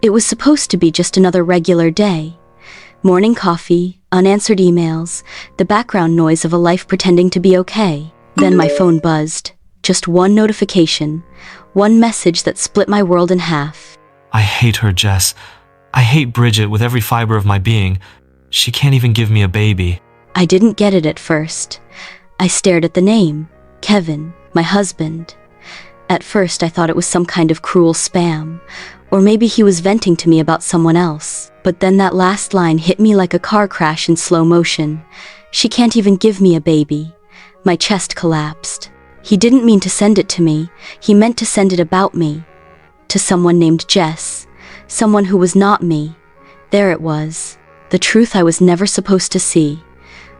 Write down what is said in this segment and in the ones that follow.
It was supposed to be just another regular day. Morning coffee, unanswered emails, the background noise of a life pretending to be okay. Then my phone buzzed. Just one notification, one message that split my world in half. I hate her, Jess. I hate Bridget with every fiber of my being. She can't even give me a baby. I didn't get it at first. I stared at the name, Kevin, my husband. At first I thought it was some kind of cruel spam, or maybe he was venting to me about someone else. But then that last line hit me like a car crash in slow motion. She can't even give me a baby. My chest collapsed. He didn't mean to send it to me. He meant to send it about me. To someone named Jess. Someone who was not me. There it was. The truth I was never supposed to see.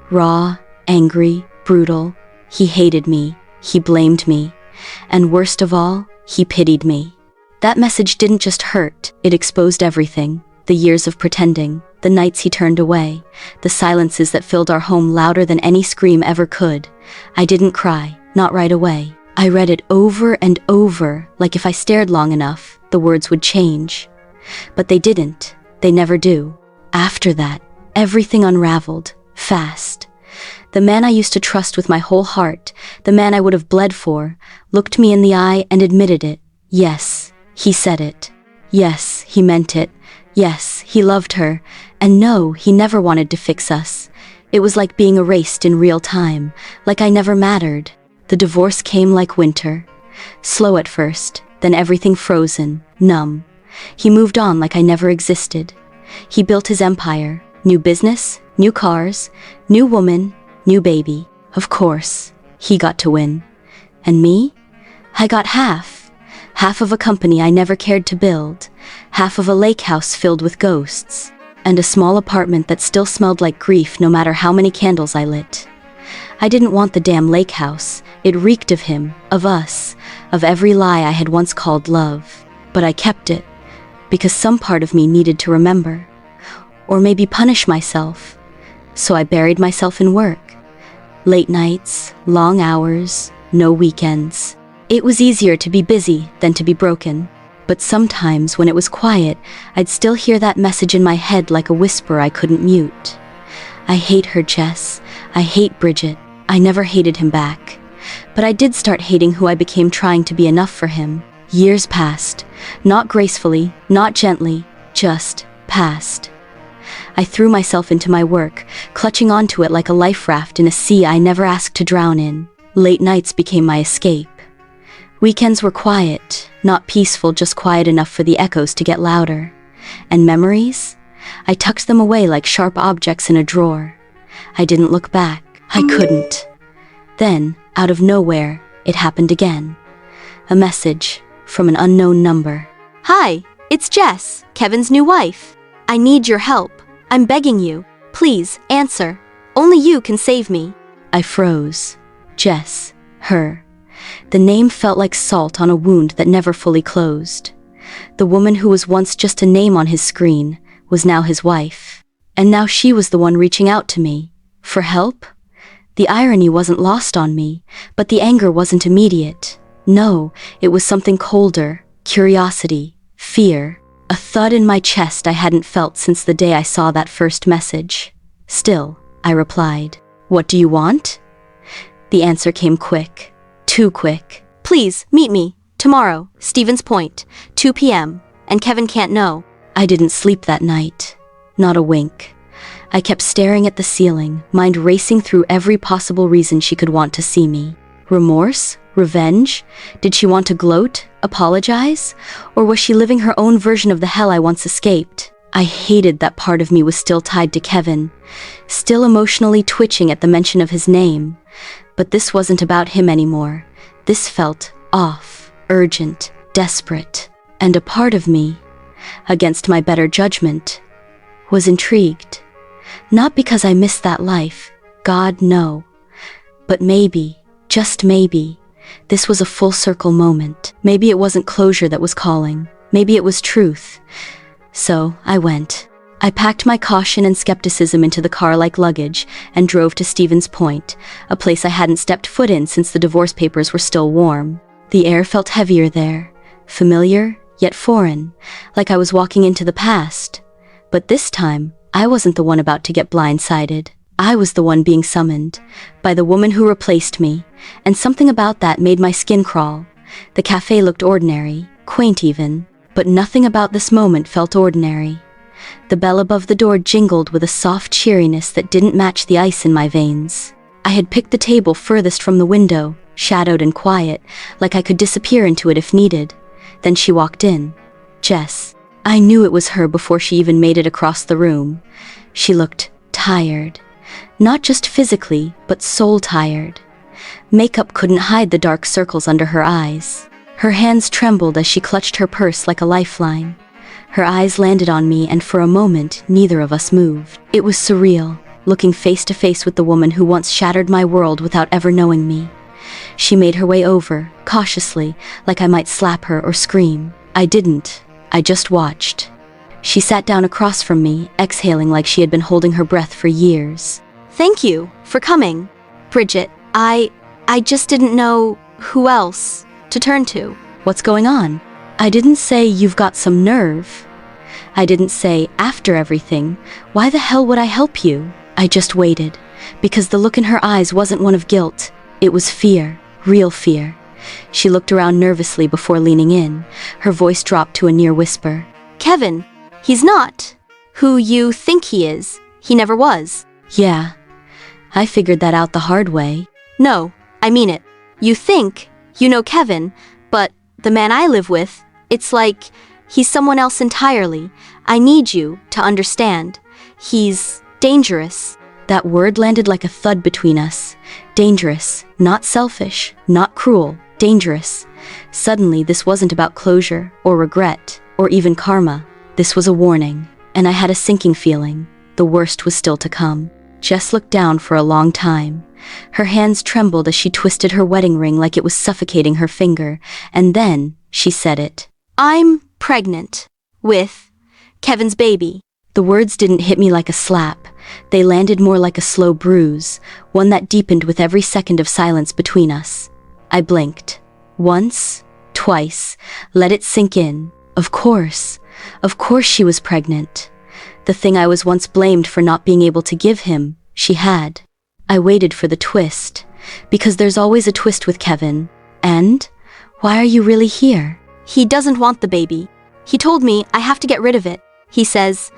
Raw, angry, brutal. He hated me. He blamed me. And worst of all, he pitied me. That message didn't just hurt. It exposed everything. The years of pretending. The nights he turned away. The silences that filled our home louder than any scream ever could. I didn't cry. Not right away. I read it over and over, like if I stared long enough, the words would change. But they didn't. They never do. After that, everything unraveled, fast. The man I used to trust with my whole heart, the man I would have bled for, looked me in the eye and admitted it. Yes, he said it. Yes, he meant it. Yes, he loved her. And no, he never wanted to fix us. It was like being erased in real time, like I never mattered. The divorce came like winter. Slow at first, then everything frozen, numb. He moved on like I never existed. He built his empire. New business, new cars, new woman, new baby. Of course, he got to win. And me? I got half. Half of a company I never cared to build. Half of a lake house filled with ghosts. And a small apartment that still smelled like grief no matter how many candles I lit. I didn't want the damn lake house. It reeked of him, of us, of every lie I had once called love. But I kept it, because some part of me needed to remember. Or maybe punish myself. So I buried myself in work. Late nights, long hours, no weekends. It was easier to be busy than to be broken. But sometimes when it was quiet, I'd still hear that message in my head like a whisper I couldn't mute. I hate her, Jess. I hate Bridget. I never hated him back. But I did start hating who I became trying to be enough for him. Years passed. Not gracefully, not gently, just passed. I threw myself into my work, clutching onto it like a life raft in a sea I never asked to drown in. Late nights became my escape. Weekends were quiet, not peaceful, just quiet enough for the echoes to get louder. And memories? I tucked them away like sharp objects in a drawer. I didn't look back. I couldn't. Then, out of nowhere, it happened again. A message from an unknown number. Hi, it's Jess, Kevin's new wife. I need your help. I'm begging you. Please, answer. Only you can save me. I froze. Jess. Her. The name felt like salt on a wound that never fully closed. The woman who was once just a name on his screen was now his wife. And now she was the one reaching out to me. For help? The irony wasn't lost on me, but the anger wasn't immediate. No, it was something colder. Curiosity. Fear. A thud in my chest I hadn't felt since the day I saw that first message. Still, I replied. What do you want? The answer came quick. Too quick. Please, meet me. Tomorrow, Stevens Point, 2 p.m., and Kevin can't know. I didn't sleep that night. Not a wink. I kept staring at the ceiling, mind racing through every possible reason she could want to see me. Remorse? Revenge? Did she want to gloat? Apologize? Or was she living her own version of the hell I once escaped? I hated that part of me was still tied to Kevin, still emotionally twitching at the mention of his name. But this wasn't about him anymore. This felt off, urgent, desperate. And a part of me, against my better judgment, was intrigued. Not because I missed that life, God, no. But maybe, just maybe, this was a full circle moment. Maybe it wasn't closure that was calling. Maybe it was truth. So I went. I packed my caution and skepticism into the car like luggage and drove to Stevens Point, a place I hadn't stepped foot in since the divorce papers were still warm. The air felt heavier there. Familiar, yet foreign, like I was walking into the past. But this time, I wasn't the one about to get blindsided. I was the one being summoned, by the woman who replaced me, and something about that made my skin crawl. The cafe looked ordinary, quaint even, but nothing about this moment felt ordinary. The bell above the door jingled with a soft cheeriness that didn't match the ice in my veins. I had picked the table furthest from the window, shadowed and quiet, like I could disappear into it if needed. Then she walked in. Jess. I knew it was her before she even made it across the room. She looked tired. Not just physically, but soul tired. Makeup couldn't hide the dark circles under her eyes. Her hands trembled as she clutched her purse like a lifeline. Her eyes landed on me, and for a moment, neither of us moved. It was surreal, looking face to face with the woman who once shattered my world without ever knowing me. She made her way over, cautiously, like I might slap her or scream. I didn't. I just watched. She sat down across from me, exhaling like she had been holding her breath for years. Thank you for coming, Bridget. I just didn't know who else to turn to. What's going on? I didn't say you've got some nerve. I didn't say, after everything, why the hell would I help you? I just waited, because the look in her eyes wasn't one of guilt. It was fear, real fear. She looked around nervously before leaning in. Her voice dropped to a near whisper. Kevin, he's not who you think he is. He never was. Yeah, I figured that out the hard way. No, I mean it. You think you know Kevin, but the man I live with, it's like he's someone else entirely. I need you to understand. He's dangerous. That word landed like a thud between us. Dangerous, not selfish, not cruel, dangerous. Suddenly, this wasn't about closure, or regret, or even karma. This was a warning, and I had a sinking feeling. The worst was still to come. Jess looked down for a long time. Her hands trembled as she twisted her wedding ring like it was suffocating her finger, and then she said it. I'm pregnant with Kevin's baby. The words didn't hit me like a slap. They landed more like a slow bruise, one that deepened with every second of silence between us. I blinked. Once, twice, let it sink in. Of course she was pregnant. The thing I was once blamed for not being able to give him, she had. I waited for the twist, because there's always a twist with Kevin. And? Why are you really here? He doesn't want the baby. He told me I have to get rid of it. He says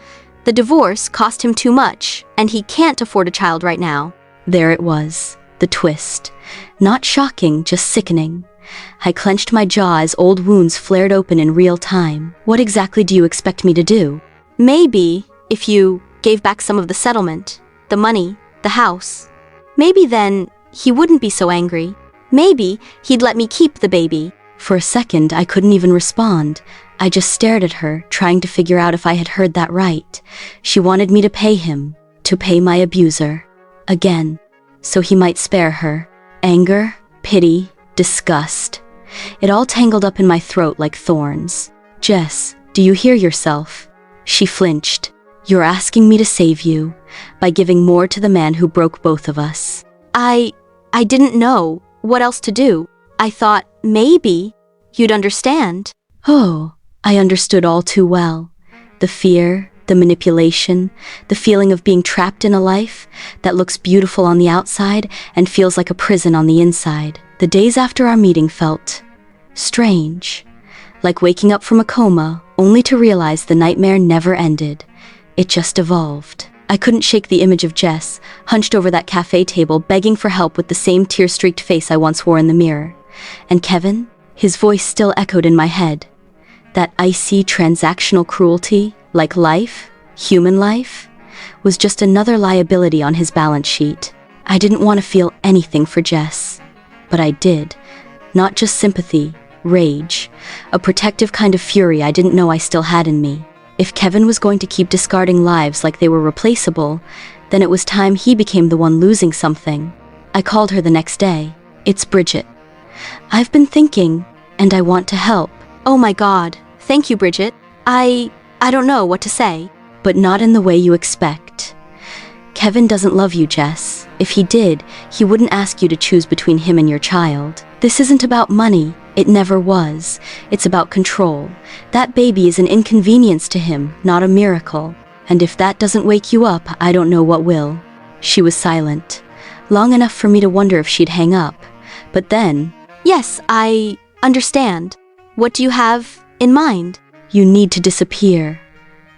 the divorce cost him too much, and he can't afford a child right now. There it was, the twist. Not shocking, just sickening. I clenched my jaw as old wounds flared open in real time. What exactly do you expect me to do? Maybe if you gave back some of the settlement, the money, the house, maybe then he wouldn't be so angry. Maybe he'd let me keep the baby. For a second, I couldn't even respond. I just stared at her, trying to figure out if I had heard that right. She wanted me to pay him, to pay my abuser. Again, so he might spare her. Anger, pity, disgust. It all tangled up in my throat like thorns. Jess, do you hear yourself? She flinched. You're asking me to save you, by giving more to the man who broke both of us. I didn't know what else to do. I thought maybe you'd understand. Oh, I understood all too well. The fear, the manipulation, the feeling of being trapped in a life that looks beautiful on the outside and feels like a prison on the inside. The days after our meeting felt strange, like waking up from a coma only to realize the nightmare never ended. It just evolved. I couldn't shake the image of Jess, hunched over that cafe table, begging for help with the same tear-streaked face I once wore in the mirror. And Kevin? His voice still echoed in my head. That icy, transactional cruelty, like life, human life, was just another liability on his balance sheet. I didn't want to feel anything for Jess. But I did. Not just sympathy, rage. A protective kind of fury I didn't know I still had in me. If Kevin was going to keep discarding lives like they were replaceable, then it was time he became the one losing something. I called her the next day. It's Bridget. I've been thinking, and I want to help. Oh my God. Thank you, Bridget. I don't know what to say. But not in the way you expect. Kevin doesn't love you, Jess. If he did, he wouldn't ask you to choose between him and your child. This isn't about money. It never was. It's about control. That baby is an inconvenience to him, not a miracle. And if that doesn't wake you up, I don't know what will. She was silent, long enough for me to wonder if she'd hang up. But then, Yes, I understand. What do you have in mind? you need to disappear.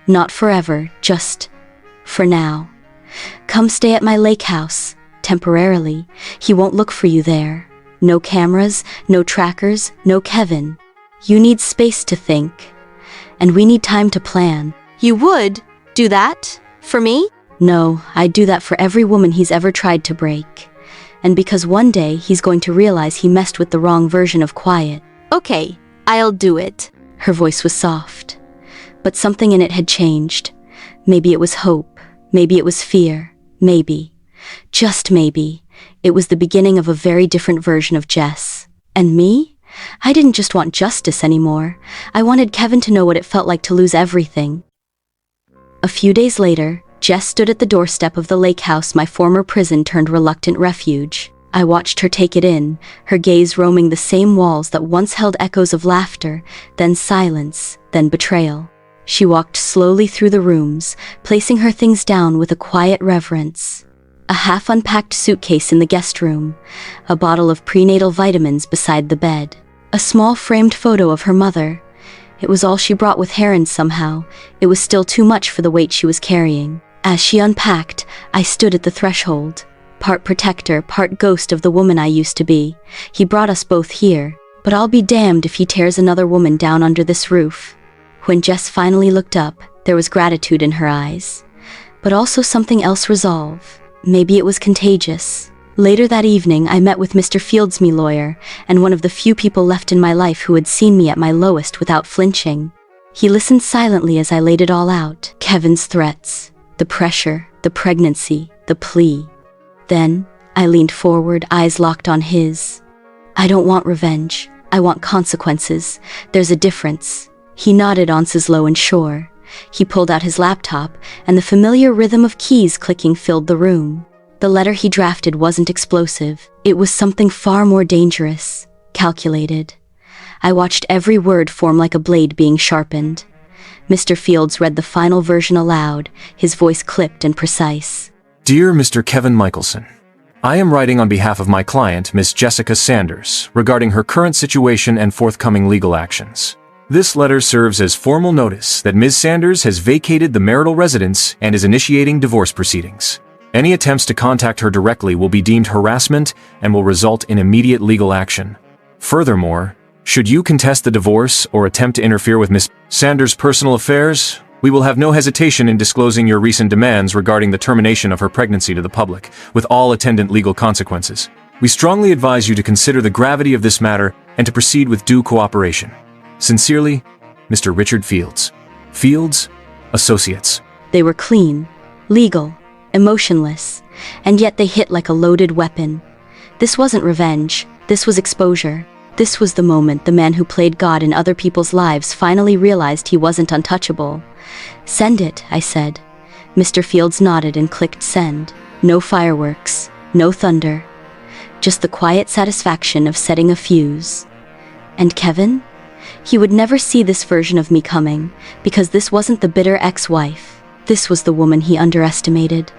Not forever, just for now. Come stay at my lake house, temporarily. He won't look for you there. No cameras, no trackers, no Kevin. You need space to think. And we need time to plan. You would do that for me? No, I'd do that for every woman he's ever tried to break. And because one day he's going to realize he messed with the wrong version of quiet. Okay, I'll do it. Her voice was soft. But something in it had changed. Maybe it was hope. Maybe it was fear. Maybe. Just maybe. It was the beginning of a very different version of Jess. And me? I didn't just want justice anymore. I wanted Kevin to know what it felt like to lose everything. A few days later, Jess stood at the doorstep of the lake house, my former prison turned reluctant refuge. I watched her take it in, her gaze roaming the same walls that once held echoes of laughter, then silence, then betrayal. She walked slowly through the rooms, placing her things down with a quiet reverence. A half-unpacked suitcase in the guest room, a bottle of prenatal vitamins beside the bed, a small framed photo of her mother. It was all she brought with her, and somehow, it was still too much for the weight she was carrying. As she unpacked, I stood at the threshold, part protector, part ghost of the woman I used to be. He brought us both here, but I'll be damned if he tears another woman down under this roof. When Jess finally looked up, there was gratitude in her eyes, but also something else, resolve. Maybe it was contagious. Later that evening, I met with Mr. Fields, my lawyer, and one of the few people left in my life who had seen me at my lowest without flinching. He listened silently as I laid it all out. Kevin's threats, the pressure, the pregnancy, the plea. Then, I leaned forward, eyes locked on his. I don't want revenge. I want consequences. There's a difference. He nodded on slow and sure. He pulled out his laptop, and the familiar rhythm of keys clicking filled the room. The letter he drafted wasn't explosive. It was something far more dangerous, calculated. I watched every word form like a blade being sharpened. Mr. Fields read the final version aloud, his voice clipped and precise. Dear Mr. Kevin Michelson, I am writing on behalf of my client, Miss Jessica Sanders, regarding her current situation and forthcoming legal actions. This letter serves as formal notice that Ms. Sanders has vacated the marital residence and is initiating divorce proceedings. Any attempts to contact her directly will be deemed harassment and will result in immediate legal action. Furthermore, should you contest the divorce or attempt to interfere with Ms. Sanders' personal affairs, we will have no hesitation in disclosing your recent demands regarding the termination of her pregnancy to the public, with all attendant legal consequences. We strongly advise you to consider the gravity of this matter and to proceed with due cooperation. Sincerely, Mr. Richard Fields. Fields Associates. They were clean, legal, emotionless, and yet they hit like a loaded weapon. This wasn't revenge. This was exposure. This was the moment the man who played God in other people's lives finally realized he wasn't untouchable. Send it, I said. Mr. Fields nodded and clicked send. No fireworks, no thunder. Just the quiet satisfaction of setting a fuse. And Kevin? He would never see this version of me coming, because this wasn't the bitter ex-wife. This was the woman he underestimated.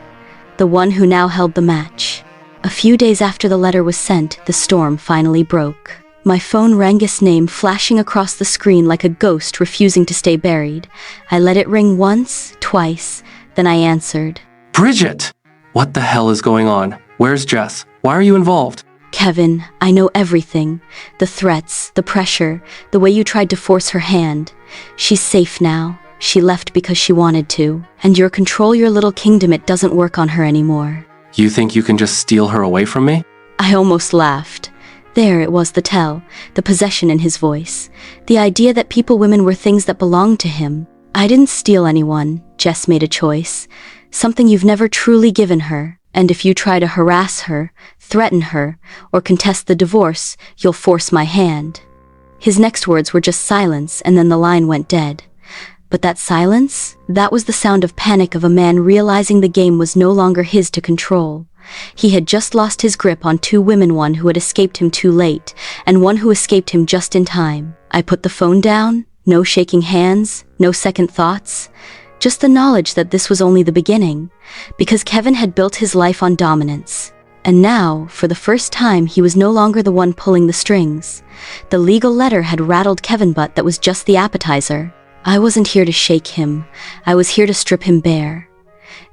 The one who now held the match. A few days after the letter was sent, the storm finally broke. My phone rang, his name flashing across the screen like a ghost refusing to stay buried. I let it ring once, twice, then I answered. Bridget! What the hell is going on? Where's Jess? Why are you involved? Kevin, I know everything. The threats, the pressure, the way you tried to force her hand. She's safe now. She left because she wanted to. And your control your little kingdom, it doesn't work on her anymore. You think you can just steal her away from me? I almost laughed. There it was, the tell, the possession in his voice. The idea that women were things that belonged to him. I didn't steal anyone. Jess made a choice. Something you've never truly given her. And if you try to harass her, threaten her, or contest the divorce, you'll force my hand. His next words were just silence, and then the line went dead. But that silence, that was the sound of panic of a man realizing the game was no longer his to control. He had just lost his grip on two women, one who had escaped him too late, and one who escaped him just in time. I put the phone down, no shaking hands, no second thoughts, just the knowledge that this was only the beginning, because Kevin had built his life on dominance. And now, for the first time, he was no longer the one pulling the strings. The legal letter had rattled Kevin, but that was just the appetizer. I wasn't here to shake him. I was here to strip him bare.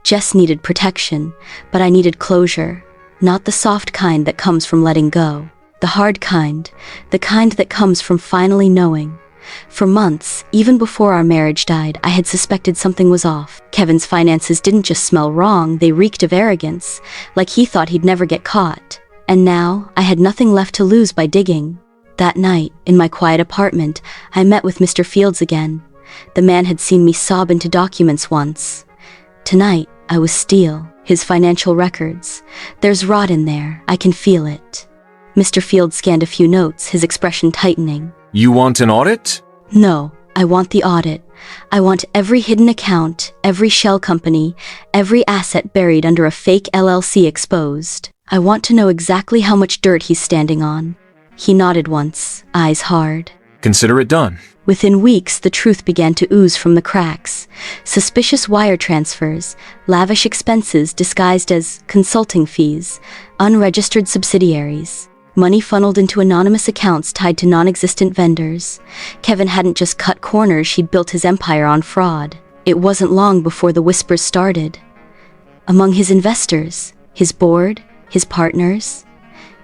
Jess needed protection, but I needed closure. Not the soft kind that comes from letting go. The hard kind. The kind that comes from finally knowing. For months, even before our marriage died, I had suspected something was off. Kevin's finances didn't just smell wrong, they reeked of arrogance, like he thought he'd never get caught. And now, I had nothing left to lose by digging. That night, in my quiet apartment, I met with Mr. Fields again. The man had seen me sob into documents once. Tonight, I was steel. His financial records. There's rot in there, I can feel it. Mr. Fields scanned a few notes, his expression tightening. You want an audit? No, I want the audit. I want every hidden account, every shell company, every asset buried under a fake LLC exposed. I want to know exactly how much dirt he's standing on. He nodded once, eyes hard. Consider it done. Within weeks, the truth began to ooze from the cracks. Suspicious wire transfers, lavish expenses disguised as consulting fees, unregistered subsidiaries. Money funneled into anonymous accounts tied to non-existent vendors. Kevin hadn't just cut corners, he'd built his empire on fraud. It wasn't long before the whispers started. Among his investors, his board, his partners.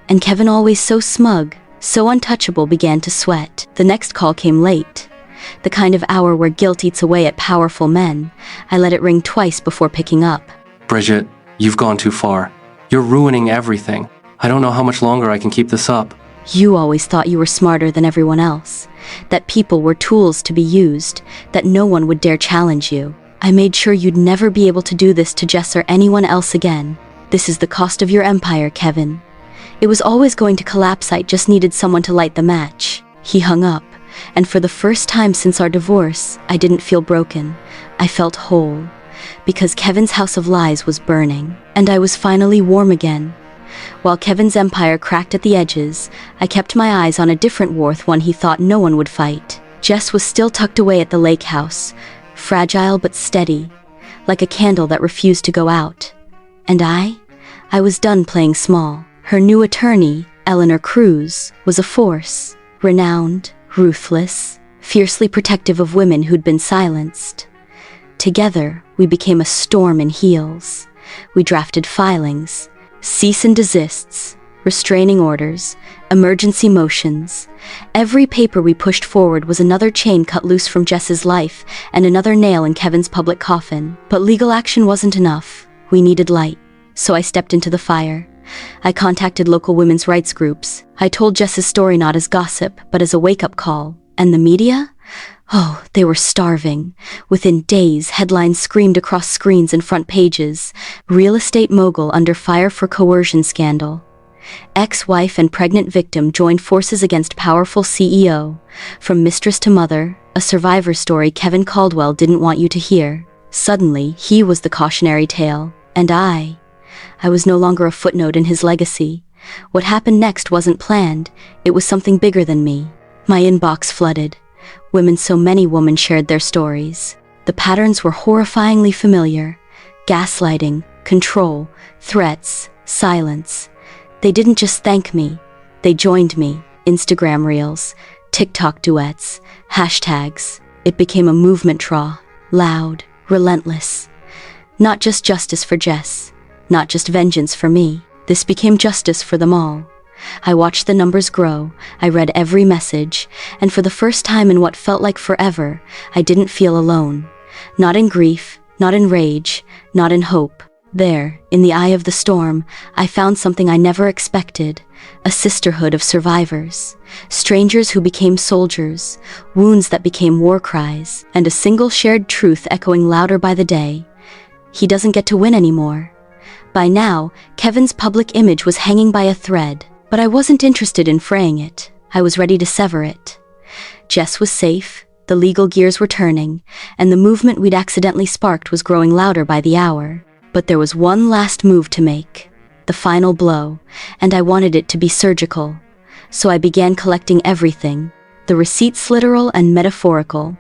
And Kevin, always so smug, so untouchable, began to sweat. The next call came late. The kind of hour where guilt eats away at powerful men. I let it ring twice before picking up. Bridget, you've gone too far. You're ruining everything. I don't know how much longer I can keep this up. You always thought you were smarter than everyone else, that people were tools to be used, that no one would dare challenge you. I made sure you'd never be able to do this to Jess or anyone else again. This is the cost of your empire, Kevin. It was always going to collapse, I just needed someone to light the match. He hung up, and for the first time since our divorce, I didn't feel broken. I felt whole, because Kevin's house of lies was burning, and I was finally warm again. While Kevin's empire cracked at the edges, I kept my eyes on a different Worth, one he thought no one would fight. Jess was still tucked away at the lake house, fragile but steady, like a candle that refused to go out. And I was done playing small. Her new attorney, Eleanor Cruz, was a force, renowned, ruthless, fiercely protective of women who'd been silenced. Together, we became a storm in heels. We drafted filings, cease and desists, restraining orders, emergency motions. Every paper we pushed forward was another chain cut loose from Jess's life and another nail in Kevin's public coffin. But legal action wasn't enough. We needed light. So I stepped into the fire. I contacted local women's rights groups. I told Jess's story not as gossip, but as a wake-up call. And the media? Oh, they were starving. Within days, headlines screamed across screens and front pages. Real estate mogul under fire for coercion scandal. Ex-wife and pregnant victim joined forces against powerful CEO. From mistress to mother, a survivor story Kevin Caldwell didn't want you to hear. Suddenly, he was the cautionary tale. And I was no longer a footnote in his legacy. What happened next wasn't planned. It was something bigger than me. My inbox flooded. So many women shared their stories. The patterns were horrifyingly familiar. Gaslighting, control, threats, silence. They didn't just thank me. They joined me. Instagram reels, TikTok duets, hashtags. It became a movement draw. Loud, relentless. Not just justice for Jess. Not just vengeance for me. This became justice for them all. I watched the numbers grow, I read every message, and for the first time in what felt like forever, I didn't feel alone. Not in grief, not in rage, not in hope. There, in the eye of the storm, I found something I never expected. A sisterhood of survivors. Strangers who became soldiers, wounds that became war cries, and a single shared truth echoing louder by the day. He doesn't get to win anymore. By now, Kevin's public image was hanging by a thread. But I wasn't interested in fraying it. I was ready to sever it. Jess was safe, the legal gears were turning, and the movement we'd accidentally sparked was growing louder by the hour. But there was one last move to make. the final blow, and I wanted it to be surgical. So I began collecting everything, the receipts literal and metaphorical.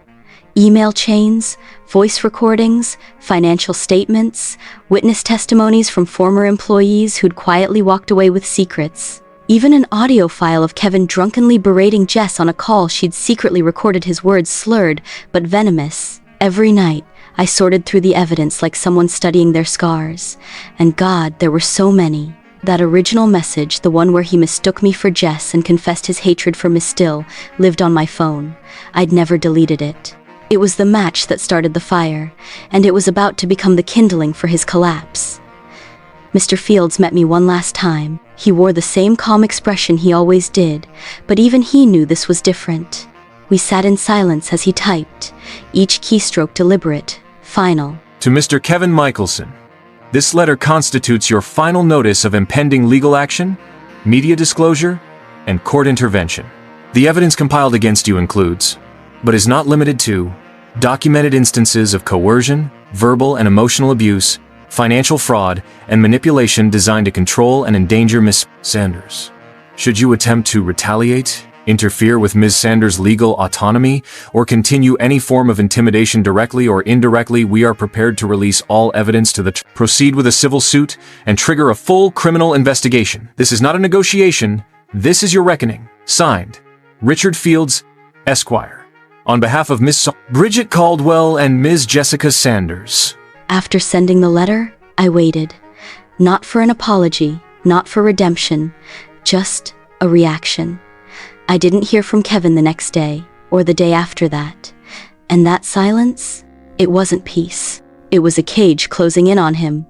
Email chains, voice recordings, financial statements, witness testimonies from former employees who'd quietly walked away with secrets. Even an audio file of Kevin drunkenly berating Jess on a call she'd secretly recorded, his words slurred but venomous. Every night, I sorted through the evidence like someone studying their scars. And God, there were so many. That original message, the one where he mistook me for Jess and confessed his hatred for Miss Still, lived on my phone. I'd never deleted it. It was the match that started the fire, and it was about to become the kindling for his collapse. Mr. Fields met me one last time. He wore the same calm expression he always did, but even he knew this was different. We sat in silence as he typed, each keystroke deliberate, final. To Mr. Kevin Michelson, this letter constitutes your final notice of impending legal action, media disclosure, and court intervention. The evidence compiled against you includes, but is not limited to, documented instances of coercion, verbal and emotional abuse, financial fraud, and manipulation designed to control and endanger Ms. Sanders. Should you attempt to retaliate, interfere with Ms. Sanders' legal autonomy, or continue any form of intimidation directly or indirectly, we are prepared to release all evidence to proceed with a civil suit and trigger a full criminal investigation. This is not a negotiation. This is your reckoning. Signed, Richard Fields, Esquire. On behalf of Miss Bridget Caldwell and Ms. Jessica Sanders. After sending the letter, I waited. Not for an apology, not for redemption, just a reaction. I didn't hear from Kevin the next day, or the day after that. And that silence? It wasn't peace. It was a cage closing in on him.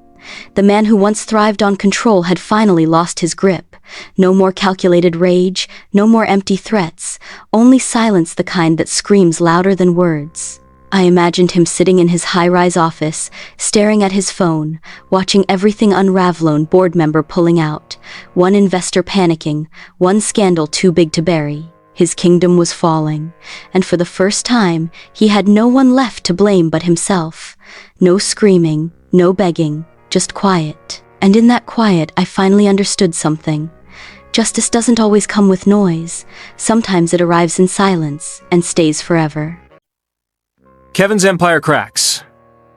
The man who once thrived on control had finally lost his grip. No more calculated rage, no more empty threats, only silence, the kind that screams louder than words. I imagined him sitting in his high-rise office, staring at his phone, watching everything unravel, one board member pulling out, one investor panicking, one scandal too big to bury. His kingdom was falling, and for the first time, he had no one left to blame but himself. No screaming, no begging, just quiet. And in that quiet, I finally understood something. Justice doesn't always come with noise. Sometimes it arrives in silence and stays forever. Kevin's empire cracks.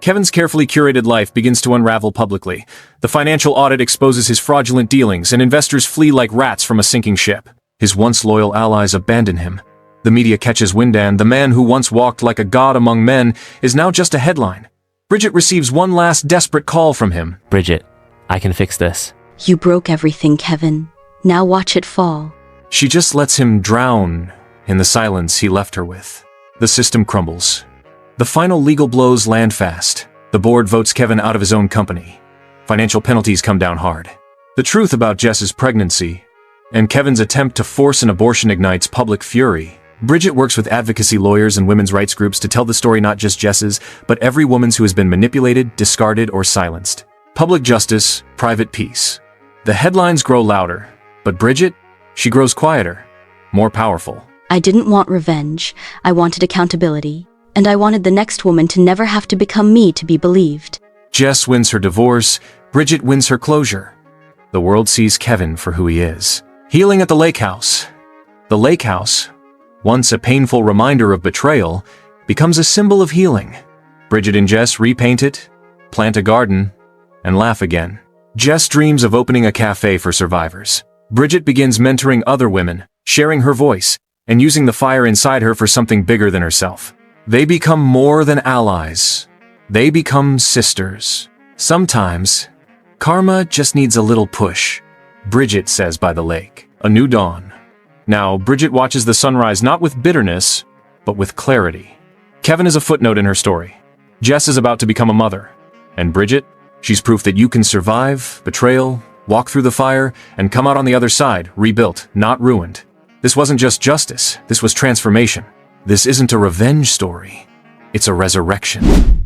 Kevin's carefully curated life begins to unravel publicly. The financial audit exposes his fraudulent dealings, and investors flee like rats from a sinking ship. His once loyal allies abandon him. The media catches wind, and the man who once walked like a god among men is now just a headline. Bridget receives one last desperate call from him. Bridget, I can fix this. You broke everything, Kevin. Now watch it fall. She just lets him drown in the silence he left her with. The system crumbles. The final legal blows land fast. The board votes Kevin out of his own company. Financial penalties come down hard. The truth about Jess's pregnancy and Kevin's attempt to force an abortion ignites public fury. Bridget works with advocacy lawyers and women's rights groups to tell the story, not just Jess's, but every woman's who has been manipulated, discarded, or silenced. Public justice, private peace. The headlines grow louder, but Bridget, she grows quieter, more powerful. I didn't want revenge. I wanted accountability. And I wanted the next woman to never have to become me to be believed. Jess wins her divorce. Bridget wins her closure. The world sees Kevin for who he is. Healing at the lake house. The lake house, once a painful reminder of betrayal, becomes a symbol of healing. Bridget and Jess repaint it, plant a garden, and laugh again. Jess dreams of opening a cafe for survivors. Bridget begins mentoring other women, sharing her voice, and using the fire inside her for something bigger than herself. They become more than allies. They become sisters. Sometimes, karma just needs a little push. Bridget says by the lake, a new dawn. Now, Bridget watches the sunrise not with bitterness, but with clarity. Kevin is a footnote in her story. Jess is about to become a mother. And Bridget, she's proof that you can survive betrayal, walk through the fire, and come out on the other side, rebuilt, not ruined. This wasn't just justice, this was transformation. This isn't a revenge story, it's a resurrection.